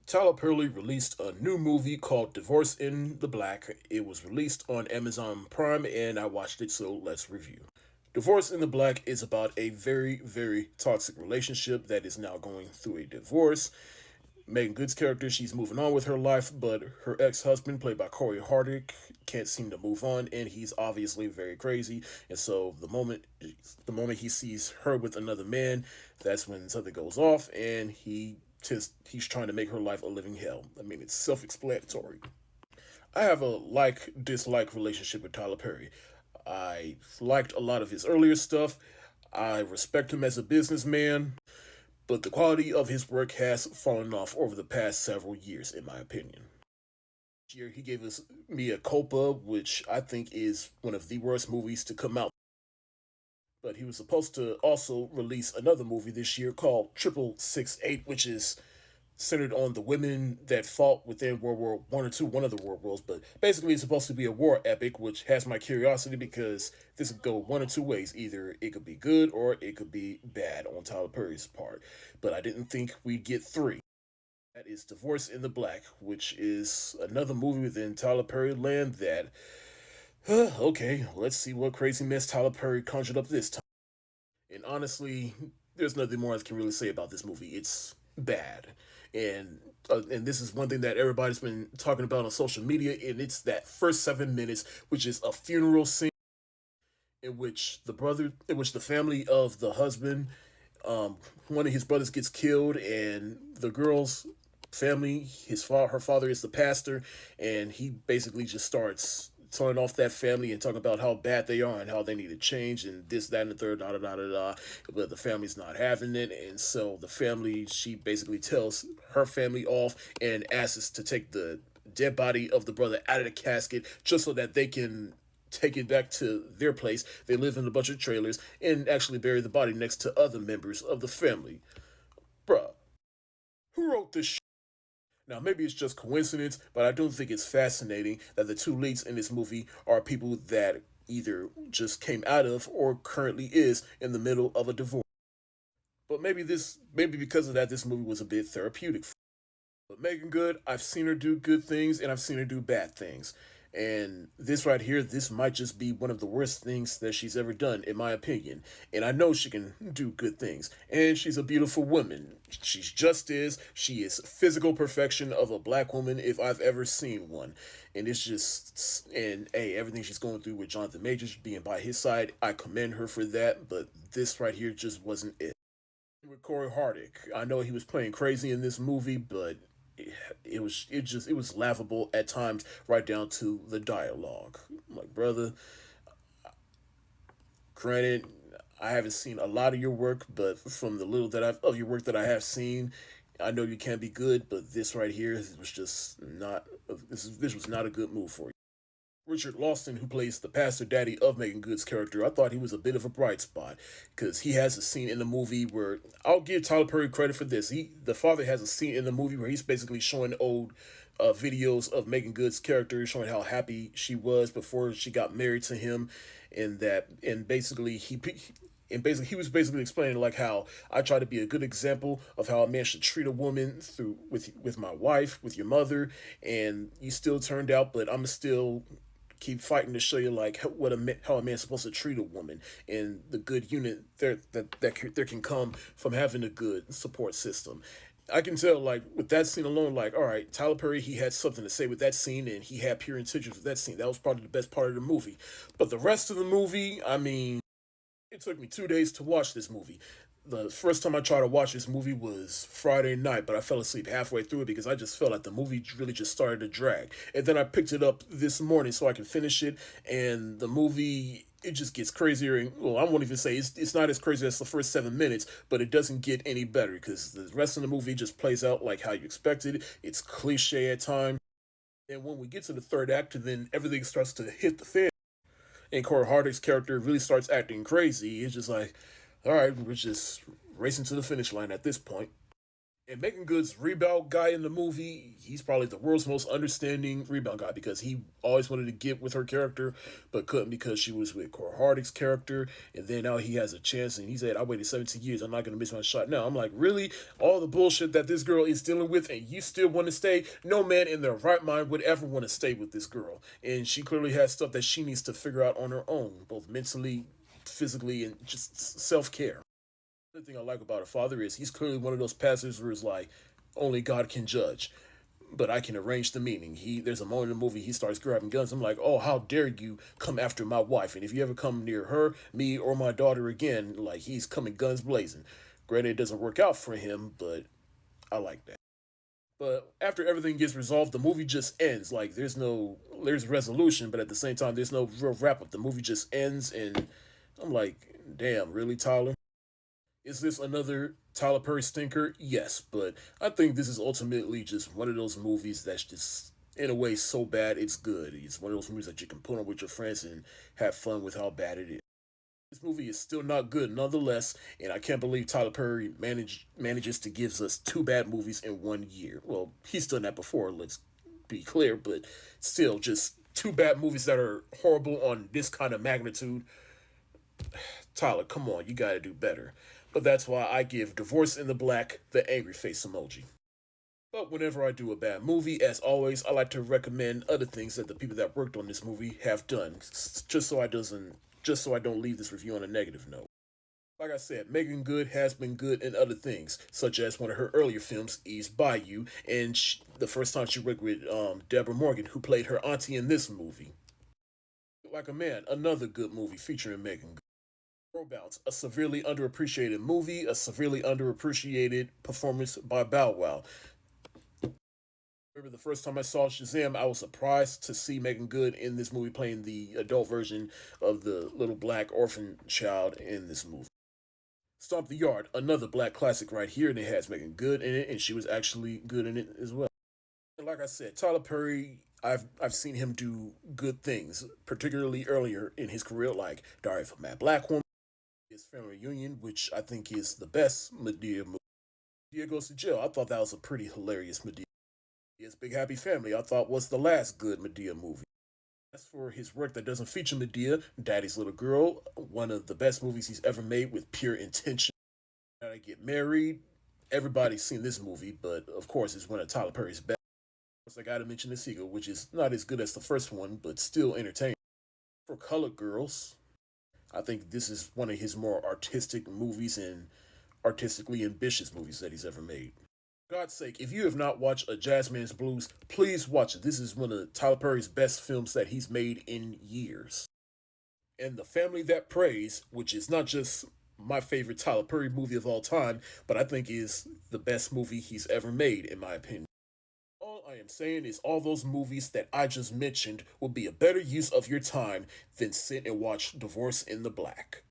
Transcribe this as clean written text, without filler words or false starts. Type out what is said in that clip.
Tyler Perry released a new movie called Divorce in the Black. It was released on Amazon Prime and I watched it, so let's review. Divorce in the Black is about a very, very toxic relationship that is now going through a divorce. Megan Good's character, she's moving on with her life, but her ex-husband, played by Corey Hardick, can't seem to move on, and he's obviously very crazy. And so the moment he sees her with another man, that's when something goes off, and he's trying to make her life a living hell. I mean, it's self-explanatory. I have a like dislike relationship with Tyler Perry. I liked a lot of his earlier stuff. I respect him as a businessman, but the quality of his work has fallen off over the past several years, in my opinion. This year, he gave us Mea Culpa, which I think is one of the worst movies to come out. But he was supposed to also release another movie this year called 668, which is centered on the women that fought within World War One or two, one of the world wars. But basically, it's supposed to be a war epic, which has my curiosity because this could go one or two ways. Either it could be good or it could be bad on Tyler Perry's part. But I didn't think we'd get three. That is Divorce in the Black, which is another movie within Tyler Perry land that, okay, let's see what crazy mess Tyler Perry conjured up this time. And honestly, there's nothing more I can really say about this movie. It's bad. And this is one thing that everybody's been talking about on social media, and it's that first 7 minutes, which is a funeral scene in which the family of the husband, one of his brothers gets killed, and the girl's family, her father is the pastor, and he basically just starts telling off that family and talking about how bad they are and how they need to change and this, that, and the third, da da da da da. But the family's not having it, and so the family, she basically tells her family off and asks us to take the dead body of the brother out of the casket just so that they can take it back to their place. They live in a bunch of trailers and actually bury the body next to other members of the family. Bruh, who wrote this shit? Now, maybe it's just coincidence, but I do think it's fascinating that the two leads in this movie are people that either just came out of or currently is in the middle of a divorce. But maybe because of that, this movie was a bit therapeutic. But Megan Good, I've seen her do good things and I've seen her do bad things. And this right here, this might just be one of the worst things that she's ever done, in my opinion. And I know she can do good things. And she's a beautiful woman. She's just is. She is physical perfection of a black woman if I've ever seen one. And it's just, and hey, everything she's going through with Jonathan Majors being by his side, I commend her for that. But this right here just wasn't it. With Corey Hardick, I know he was playing crazy in this movie, but it was laughable at times, right down to the dialogue. I'm like, brother, granted, I haven't seen a lot of your work, but from the little that I've of your work that I have seen, I know you can be good. But this right here was just not. This was not a good move for you. Richard Lawson, who plays the pastor daddy of Megan Good's character, I thought he was a bit of a bright spot because he has a scene in the movie where I'll give Tyler Perry credit for this. The father has a scene in the movie where he's basically showing old videos of Megan Good's character, showing how happy she was before she got married to him, and basically he was basically explaining like how I try to be a good example of how a man should treat a woman through with my wife, with your mother, and you still turned out, but I'm still keep fighting to show you like how a man's supposed to treat a woman and the good unit there can come from having a good support system. I can tell, like, with that scene alone, like, all right, Tyler Perry, he had something to say with that scene, and he had pure intentions with that scene. That was probably the best part of the movie. But the rest of the movie, I mean, it took me 2 days to watch this movie. The first time I tried to watch this movie was Friday night, but I fell asleep halfway through it because I just felt like the movie really just started to drag. And then I picked it up this morning so I can finish it, and the movie, it just gets crazier. And well, I won't even say it's not as crazy as the first 7 minutes, but it doesn't get any better because the rest of the movie just plays out like how you expected. It's cliche at times. And when we get to the third act, then everything starts to hit the fan and Corey Hardick's character really starts acting crazy. It's just like, all right, we're just racing to the finish line at this point. And Megan Good's rebound guy in the movie, he's probably the world's most understanding rebound guy because he always wanted to get with her character, but couldn't because she was with Cora Harding's character. And then now he has a chance, and he said, "I waited 17 years. I'm not gonna miss my shot now." I'm like, really? All the bullshit that this girl is dealing with, and you still want to stay? No man in their right mind would ever want to stay with this girl. And she clearly has stuff that she needs to figure out on her own, both mentally, physically, and just self care. The thing I like about her father is he's clearly one of those pastors where it's like only God can judge, but I can arrange the meaning. There's a moment in the movie he starts grabbing guns. I'm like, oh, how dare you come after my wife? And if you ever come near her, me, or my daughter again, like he's coming guns blazing. Granted, it doesn't work out for him, but I like that. But after everything gets resolved, the movie just ends. Like there's resolution, but at the same time, there's no real wrap up. The movie just ends, and I'm like, damn, really, Tyler? Is this another Tyler Perry stinker? Yes, but I think this is ultimately just one of those movies that's just, in a way, so bad it's good. It's one of those movies that you can put on with your friends and have fun with how bad it is. This movie is still not good, nonetheless, and I can't believe Tyler Perry manages to give us two bad movies in 1 year. Well, he's done that before, let's be clear, but still, just two bad movies that are horrible on this kind of magnitude. Tyler, come on, you gotta do better. But that's why I give Divorce in the Black the angry face emoji. But whenever I do a bad movie, as always, I like to recommend other things that the people that worked on this movie have done, just so I don't leave this review on a negative note. Like I said, Megan Good has been good in other things, such as one of her earlier films, East Bayou, and the first time she worked with Deborah Morgan, who played her auntie in this movie. Like a Man, another good movie featuring Megan Good. Throwbacks, a severely underappreciated movie, a severely underappreciated performance by Bow Wow. Remember the first time I saw Shazam, I was surprised to see Megan Good in this movie playing the adult version of the little black orphan child in this movie. Stomp the Yard, another black classic right here, and it has Megan Good in it, and she was actually good in it as well. And like I said, Tyler Perry, I've seen him do good things, particularly earlier in his career, like Diary of a Mad Black Woman, his Family Reunion, which I think is the best Medea movie. Medea Goes to Jail, I thought that was a pretty hilarious Medea. His Big Happy Family, I thought was the last good Medea movie. As for his work that doesn't feature Medea, Daddy's Little Girl, one of the best movies he's ever made with pure intention. Gotta Get Married, everybody's seen this movie, but of course it's one of Tyler Perry's best. Of course, I gotta mention the sequel, which is not as good as the first one, but still entertaining. For Colored Girls, I think this is one of his more artistic movies and artistically ambitious movies that he's ever made. For God's sake, if you have not watched A Jazzman's Blues, please watch it. This is one of Tyler Perry's best films that he's made in years. And The Family That Prays, which is not just my favorite Tyler Perry movie of all time, but I think is the best movie he's ever made, in my opinion. All I am saying is all those movies that I just mentioned will be a better use of your time than sit and watch Divorce in the Black.